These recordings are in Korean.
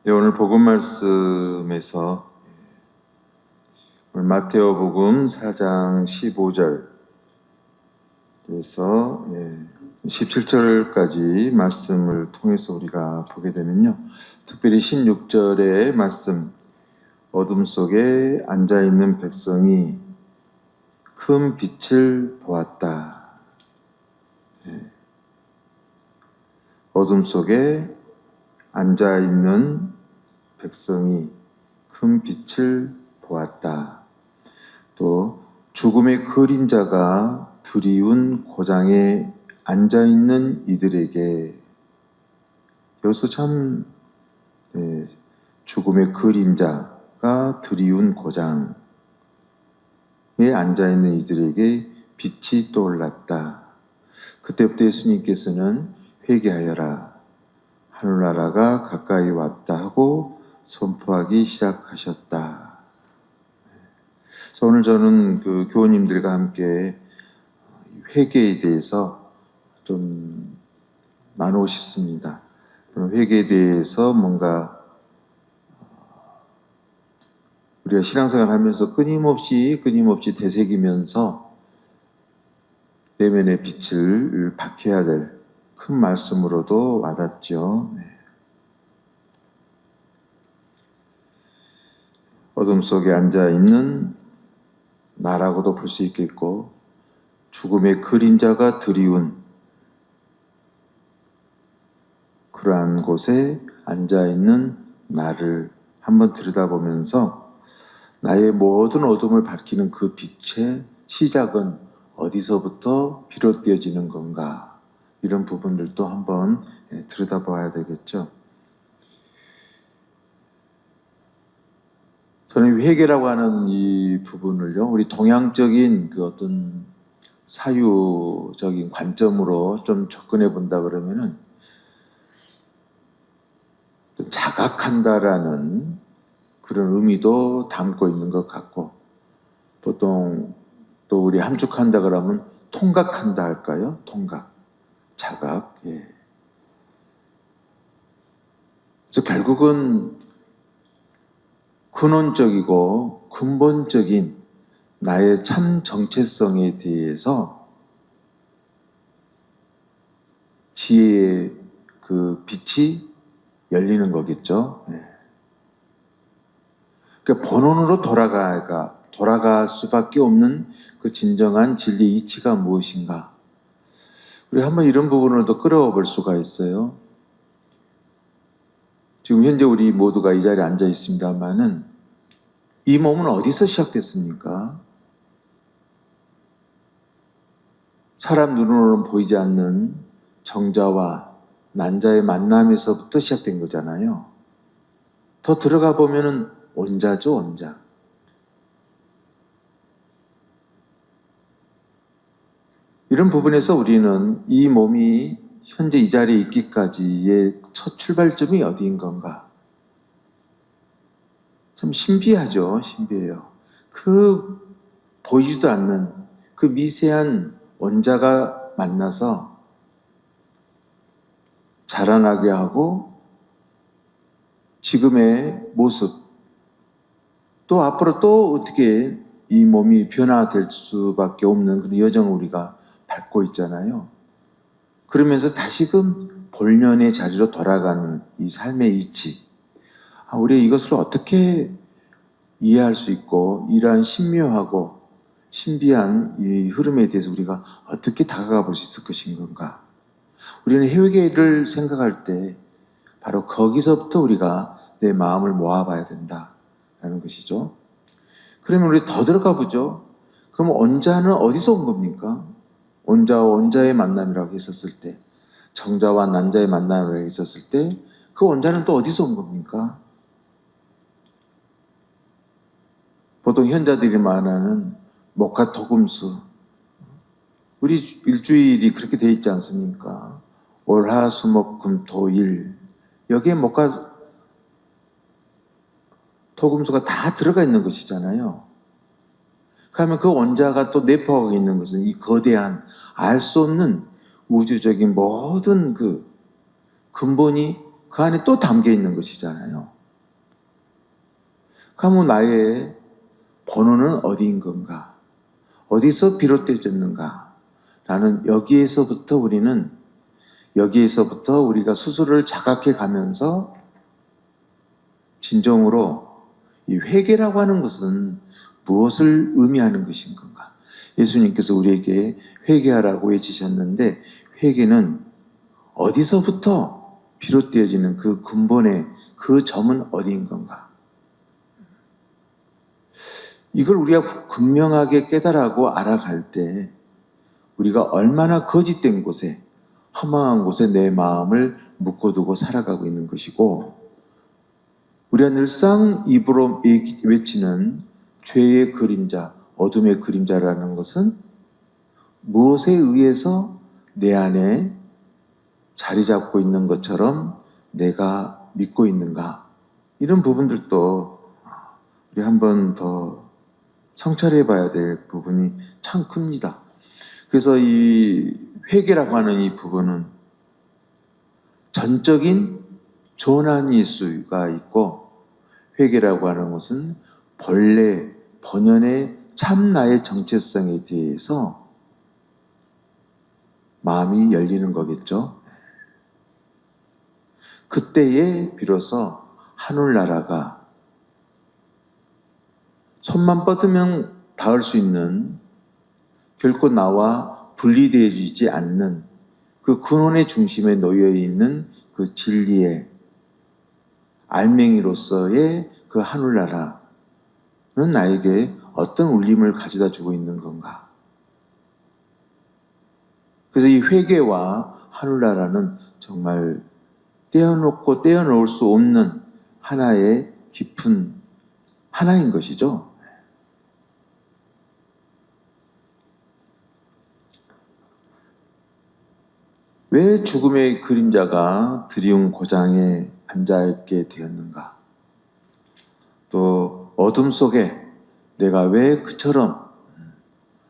네, 오늘 복음 말씀에서 오늘 마테오복음 4장 15절에서 17절까지 말씀을 통해서 우리가 보게 되면요, 특별히 16절의 말씀, 어둠 속에 앉아있는 백성이 큰 빛을 보았다. 어둠 속에 앉아있는 백성이 큰 빛을 보았다. 또 죽음의 그림자가 드리운 고장에 앉아있는 이들에게, 여기서 참 죽음의 그림자가 드리운 고장에 앉아있는 이들에게 빛이 떠올랐다. 그때부터 예수님께서는 회개하여라, 하늘나라가 가까이 왔다 하고 선포하기 시작하셨다. 그래서 오늘 저는 그 교우님들과 함께 회개에 대해서 좀 나누고 싶습니다. 회개에 대해서 뭔가 우리가 신앙생활 하면서 끊임없이 되새기면서 내면의 빛을 밝혀야 될 큰 말씀으로도 와닿죠. 어둠 속에 앉아있는 나라고도 볼 수 있겠고, 죽음의 그림자가 드리운 그러한 곳에 앉아있는 나를 한번 들여다보면서 나의 모든 어둠을 밝히는 그 빛의 시작은 어디서부터 비롯되어지는 건가, 이런 부분들도 한번 들여다봐야 되겠죠. 저는 회개라고 하는 이 부분을요, 우리 동양적인 그 어떤 사유적인 관점으로 좀 접근해 본다 그러면은, 자각한다라는 그런 의미도 담고 있는 것 같고, 보통 또 우리 함축한다 그러면 통각한다 할까요? 통각, 자각. 그래서 결국은 근원적이고 근본적인 나의 참 정체성에 대해서 지혜의 그 빛이 열리는 거겠죠. 그러니까 본원으로 돌아갈 수밖에 없는 그 진정한 진리의 이치가 무엇인가. 우리 한번 이런 부분을 더 끌어와 볼 수가 있어요. 지금 현재 우리 모두가 이 자리에 앉아 있습니다만은, 이 몸은 어디서 시작됐습니까? 사람 눈으로는 보이지 않는 정자와 난자의 만남에서부터 시작된 거잖아요. 더 들어가 보면은 원자죠, 원자. 이런 부분에서 우리는 이 몸이 현재 이 자리에 있기까지의 첫 출발점이 어디인 건가? 참 신비하죠, 신비해요. 그 보이지도 않는 그 미세한 원자가 만나서 자라나게 하고, 지금의 모습, 또 앞으로 또 어떻게 이 몸이 변화될 수밖에 없는 그런 여정을 우리가 밟고 있잖아요. 그러면서 다시금 본연의 자리로 돌아가는 이 삶의 이치, 우리가 이것을 어떻게 이해할 수 있고, 이러한 신묘하고 신비한 이 흐름에 대해서 우리가 어떻게 다가가 볼 수 있을 것인 건가. 우리는 회개를 생각할 때 바로 거기서부터 우리가 내 마음을 모아봐야 된다라는 것이죠. 그러면 우리 더 들어가 보죠. 그럼 원자는 어디서 온 겁니까? 원자와 원자의 만남이라고 했었을 때, 정자와 난자의 만남이라고 했었을 때, 그 원자는 또 어디서 온 겁니까? 보통 현자들이 말하는 목화토금수, 우리 일주일이 그렇게 되어 있지 않습니까? 월화수목금토일, 여기에 목화토금수가 다 들어가 있는 것이잖아요. 그러면 그 원자가 또 내포하고 있는 것은 이 거대한 알 수 없는 우주적인 모든 그 근본이 그 안에 또 담겨 있는 것이잖아요. 그러면 나의 번호는 어디인 건가? 어디서 비롯되어졌는가? 라는 여기에서부터 우리가 스스로를 자각해 가면서 진정으로 이 회개라고 하는 것은 무엇을 의미하는 것인 건가? 예수님께서 우리에게 회개하라고 외치셨는데 회개는 어디서부터 비롯되어지는 그 근본의 그 점은 어디인 건가? 이걸 우리가 분명하게 깨달아고 알아갈 때 우리가 얼마나 거짓된 곳에 허망한 곳에 내 마음을 묶어두고 살아가고 있는 것이고 우리가 늘상 입으로 외치는 죄의 그림자, 어둠의 그림자라는 것은 무엇에 의해서 내 안에 자리 잡고 있는 것처럼 내가 믿고 있는가 이런 부분들도 우리 한 번 더 성찰해 봐야 될 부분이 참 큽니다. 그래서 이 회개라고 하는 이 부분은 전적인 전환일 수가 있고 회개라고 하는 것은 본래 본연의 참 나의 정체성에 대해서 마음이 열리는 거겠죠. 그때에 비로소 하늘나라가 손만 뻗으면 닿을 수 있는 결코 나와 분리되어지지 않는 그 근원의 중심에 놓여 있는 그 진리의 알맹이로서의 그 하늘나라는 나에게 어떤 울림을 가져다 주고 있는 건가? 그래서 이 회개와 하늘나라는 정말 떼어놓고 떼어놓을 수 없는 하나의 깊은 하나인 것이죠. 왜 죽음의 그림자가 드리움 고장에 앉아있게 되었는가? 또 어둠 속에 내가 왜 그처럼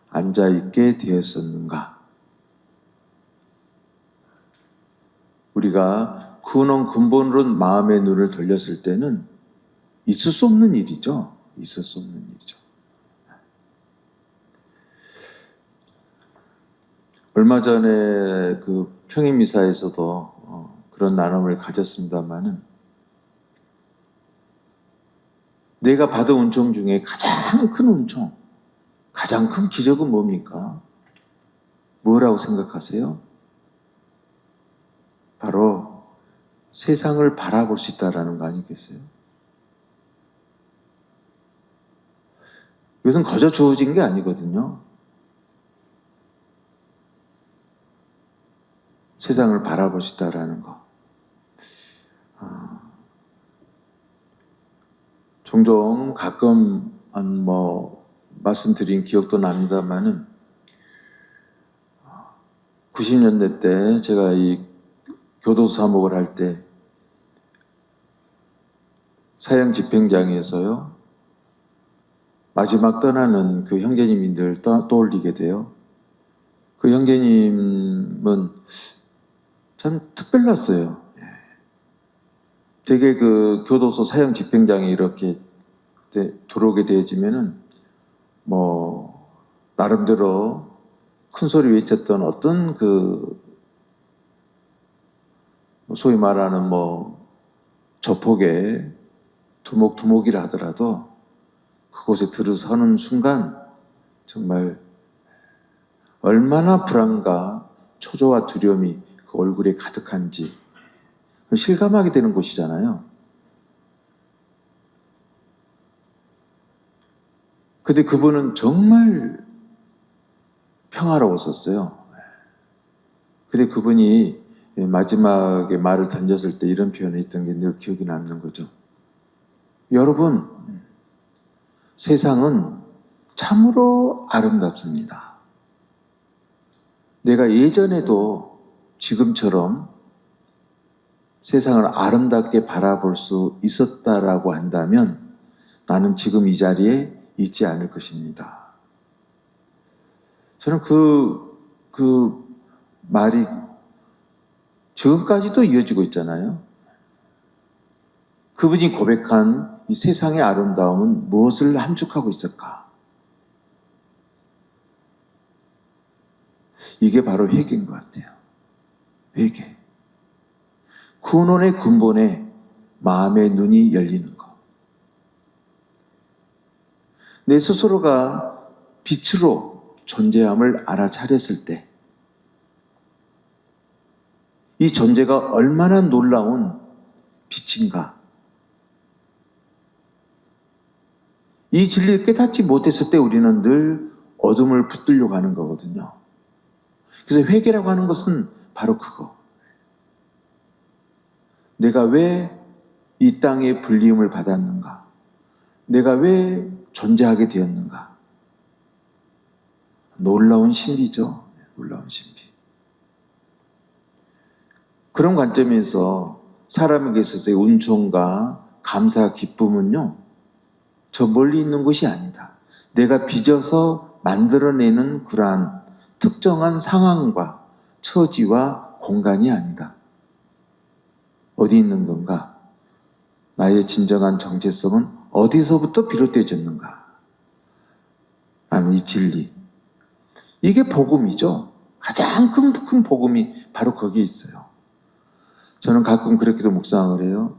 앉아있게 되었었는가? 우리가 근원으로 마음의 눈을 돌렸을 때는 있을 수 없는 일이죠. 있을 수 없는 일이죠. 얼마 전에 그 평임미사에서도 그런 나눔을 가졌습니다만은 내가 받은 은총 중에 가장 큰 은총, 가장 큰 기적은 뭡니까? 뭐라고 생각하세요? 바로 세상을 바라볼 수 있다는 거 아니겠어요? 이것은 거저 주어진 게 아니거든요. 세상을 바라볼 수 있다는 거. 종종 가끔 말씀드린 기억도 납니다만은 90년대 때 제가 이 교도소 사목을 할 때 사형 집행장에서요 마지막 떠나는 그 형제님들 떠올리게 돼요. 그 형제님은 참 특별했어요. 되게 그 교도소 사형 집행장에 이렇게 들어오게 되어지면은 나름대로 큰 소리 외쳤던 어떤 그 소위 말하는 저폭에 두목두목이라 하더라도 그곳에 들어서는 순간 정말 얼마나 불안과 초조와 두려움이 그 얼굴에 가득한지 실감하게 되는 곳이잖아요. 근데 그분은 정말 평화로웠었어요. 근데 그분이 마지막에 말을 던졌을 때 이런 표현을 했던 게 늘 기억이 남는 거죠. 여러분, 세상은 참으로 아름답습니다. 내가 예전에도 지금처럼 세상을 아름답게 바라볼 수 있었다라고 한다면 나는 지금 이 자리에 있지 않을 것입니다. 저는 그 말이 지금까지도 이어지고 있잖아요. 그분이 고백한 이 세상의 아름다움은 무엇을 함축하고 있을까? 이게 바로 회개인 것 같아요. 회개. 구원의 근본에 마음의 눈이 열리는 것. 내 스스로가 빛으로 존재함을 알아차렸을 때 이 존재가 얼마나 놀라운 빛인가. 이 진리를 깨닫지 못했을 때 우리는 늘 어둠을 붙들려고 하는 거거든요. 그래서 회개라고 하는 것은 바로 그거. 내가 왜 이 땅에 불리움을 받았는가? 내가 왜 존재하게 되었는가? 놀라운 신비죠. 놀라운 신비. 그런 관점에서 사람에게 있어서의 은총과 감사, 기쁨은요, 저 멀리 있는 것이 아니다. 내가 빚어서 만들어내는 그러한 특정한 상황과 처지와 공간이 아니다. 어디 있는 건가? 나의 진정한 정체성은 어디서부터 비롯되어졌는가? 라는 이 진리. 이게 복음이죠. 가장 큰 복음이 바로 거기에 있어요. 저는 가끔 그렇게도 묵상을 해요.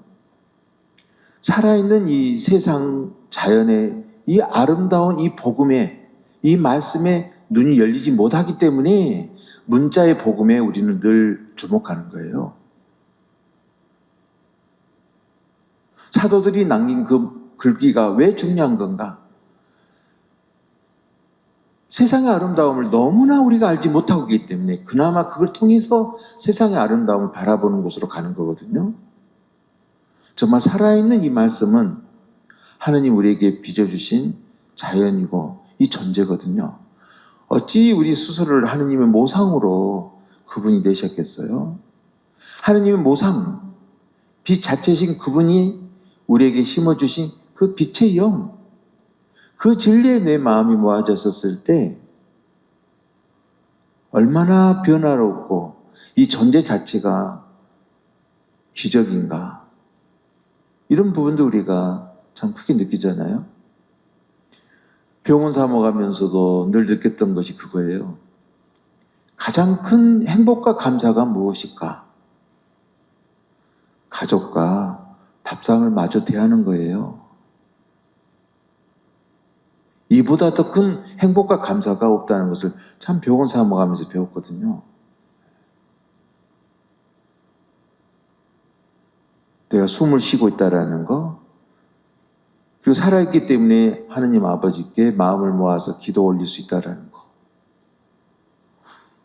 살아있는 이 세상 자연의 이 아름다운 이 복음에, 이 말씀에 눈이 열리지 못하기 때문에 문자의 복음에 우리는 늘 주목하는 거예요. 사도들이 남긴 그 글귀가 왜 중요한 건가? 세상의 아름다움을 너무나 우리가 알지 못하고 있기 때문에 그나마 그걸 통해서 세상의 아름다움을 바라보는 곳으로 가는 거거든요. 정말 살아있는 이 말씀은 하느님 우리에게 빚어주신 자연이고 이 존재거든요. 어찌 우리 스스로를 하느님의 모상으로 그분이 되셨겠어요? 하느님의 모상, 빛 자체신 그분이 우리에게 심어주신 그 빛의 영, 그 진리에 내 마음이 모아졌었을 때 얼마나 변화롭고 이 존재 자체가 기적인가. 이런 부분도 우리가 참 크게 느끼잖아요. 병원 사모 가면서도 늘 느꼈던 것이 그거예요. 가장 큰 행복과 감사가 무엇일까? 가족과 밥상을 마주 대하는 거예요. 이보다 더 큰 행복과 감사가 없다는 것을 참 병원 사모 가면서 배웠거든요. 내가 숨을 쉬고 있다는 거, 그리고 살아있기 때문에 하느님 아버지께 마음을 모아서 기도 올릴 수 있다는 거.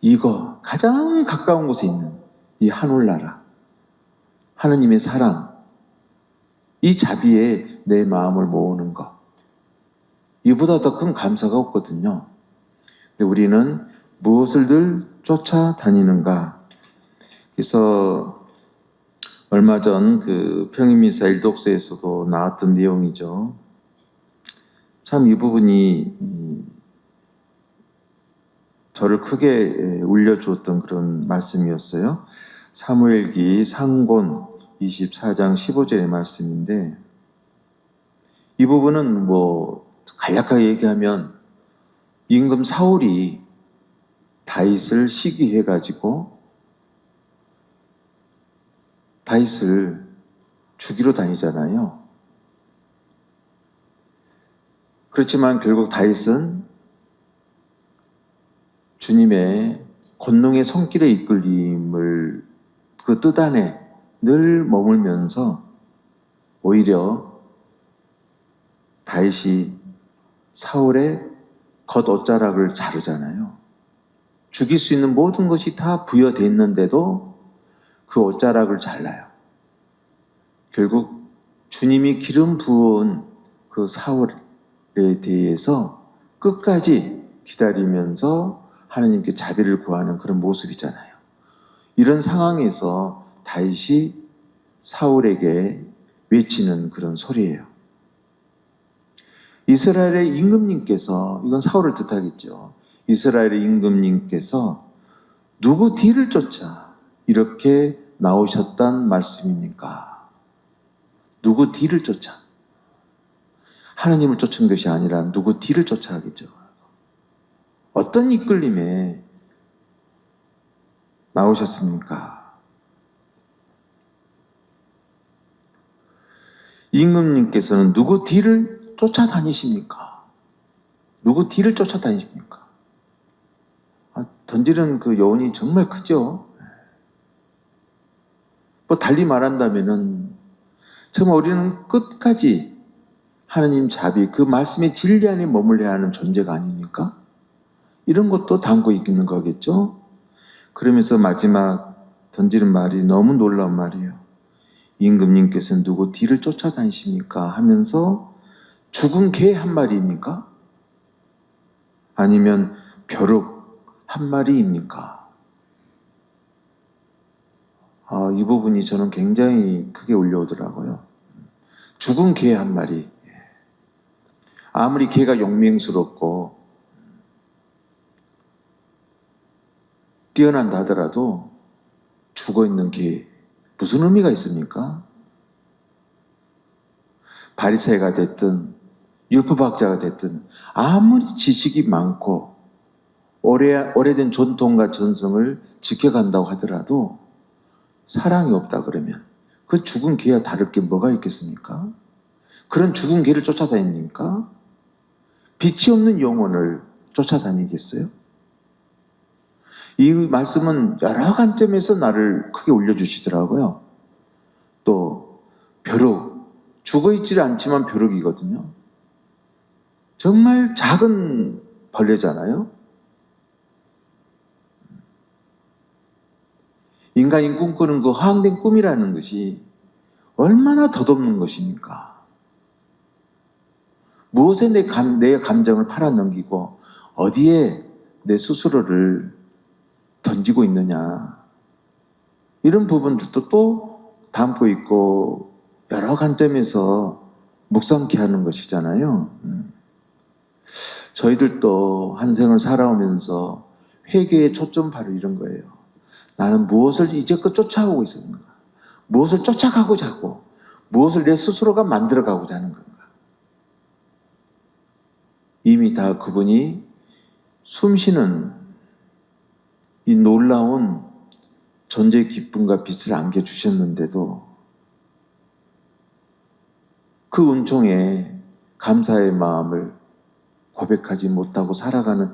이거 가장 가까운 곳에 있는 이 하늘나라, 하느님의 사랑, 이 자비에 내 마음을 모으는 것. 이보다 더 큰 감사가 없거든요. 근데 우리는 무엇을 늘 쫓아다니는가? 그래서 얼마 전 그 평임미사 일독서에서도 나왔던 내용이죠. 참 이 부분이 저를 크게 울려주었던 그런 말씀이었어요. 사무엘기 상권 24장 15절의 말씀인데, 이 부분은 간략하게 얘기하면 임금 사울이 다윗을 시기해가지고 다윗을 죽이러 다니잖아요. 그렇지만 결국 다윗은 주님의 권능의 손길에 이끌림을 그 뜻 안에 늘 머물면서 오히려 다윗이 사울의 겉옷자락을 자르잖아요. 죽일 수 있는 모든 것이 다 부여됐는데도 그 옷자락을 잘라요. 결국 주님이 기름 부은 그 사울에 대해서 끝까지 기다리면서 하나님께 자비를 구하는 그런 모습이잖아요. 이런 상황에서 다윗이 사울에게 외치는 그런 소리예요. 이스라엘의 임금님께서, 이건 사울을 뜻하겠죠. 이스라엘의 임금님께서 누구 뒤를 쫓아 이렇게 나오셨단 말씀입니까? 누구 뒤를 쫓아. 하나님을 쫓은 것이 아니라 누구 뒤를 쫓아가겠죠. 어떤 이끌림에 나오셨습니까? 임금님께서는 누구 뒤를 쫓아다니십니까? 누구 뒤를 쫓아다니십니까? 던지는 그 여운이 정말 크죠. 뭐 달리 말한다면은 정말 우리는 끝까지 하나님 자비, 그 말씀의 진리 안에 머물러야 하는 존재가 아닙니까? 이런 것도 담고 있는 거겠죠? 그러면서 마지막 던지는 말이 너무 놀라운 말이에요. 임금님께서는 누구 뒤를 쫓아다니십니까? 하면서 죽은 개 한 마리입니까? 아니면 벼룩 한 마리입니까? 이 부분이 저는 굉장히 크게 울려오더라고요. 죽은 개 한 마리. 아무리 개가 용맹스럽고 뛰어난다 하더라도 죽어있는 개, 무슨 의미가 있습니까? 바리새가 됐든 율법학자가 됐든 아무리 지식이 많고 오래된 전통과 전성을 지켜간다고 하더라도 사랑이 없다 그러면 그 죽은 개와 다를 게 뭐가 있겠습니까? 그런 죽은 개를 쫓아다닙니까? 빛이 없는 영혼을 쫓아다니겠어요? 이 말씀은 여러 관점에서 나를 크게 올려주시더라고요. 또 벼룩, 죽어있지 않지만 벼룩이거든요. 정말 작은 벌레잖아요. 인간이 꿈꾸는 그 허황된 꿈이라는 것이 얼마나 덧없는 것입니까? 무엇에 내 감정을 팔아넘기고 어디에 내 스스로를 던지고 있느냐, 이런 부분들도 또 담고 있고 여러 관점에서 묵상케 하는 것이잖아요. 저희들도 한 생을 살아오면서 회개의 초점 바로 이런 거예요. 나는 무엇을 이제껏 쫓아오고 있었는가? 무엇을 쫓아가고자 하고 무엇을 내 스스로가 만들어가고자 하는 건가? 이미 다 그분이 숨쉬는 이 놀라운 존재의 기쁨과 빛을 안겨주셨는데도 그 은총에 감사의 마음을 고백하지 못하고 살아가는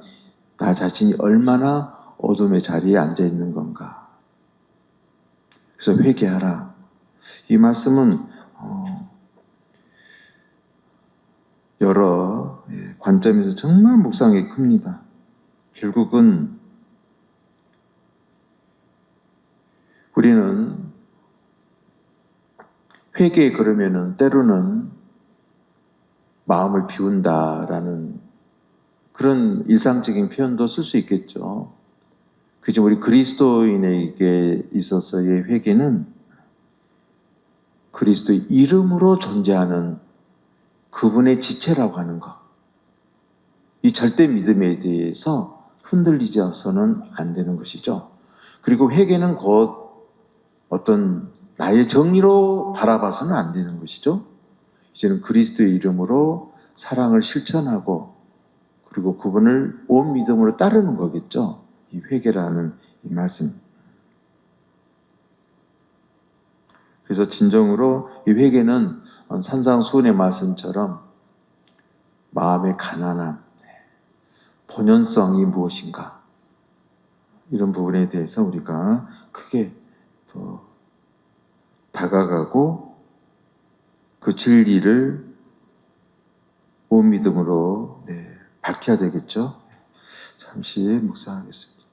나 자신이 얼마나 어둠의 자리에 앉아 있는 건가. 그래서 회개하라. 이 말씀은 여러 관점에서 정말 묵상이 큽니다. 결국은 우리는 회개에 그러면은 때로는 마음을 비운다라는 그런 일상적인 표현도 쓸 수 있겠죠. 그죠? 우리 그리스도인에게 있어서의 회개는 그리스도의 이름으로 존재하는 그분의 지체라고 하는 것. 이 절대 믿음에 대해서 흔들리져서는 안 되는 것이죠. 그리고 회개는 곧 어떤 나의 정의로 바라봐서는 안 되는 것이죠. 이제는 그리스도의 이름으로 사랑을 실천하고 그리고 그분을 온 믿음으로 따르는 거겠죠. 이 회개라는 이 말씀. 그래서 진정으로 이 회개는 산상수훈의 말씀처럼 마음의 가난함, 본연성이 무엇인가, 이런 부분에 대해서 우리가 크게 더 다가가고 그 진리를 온 믿음으로 밝혀야 되겠죠. 잠시 묵상하겠습니다.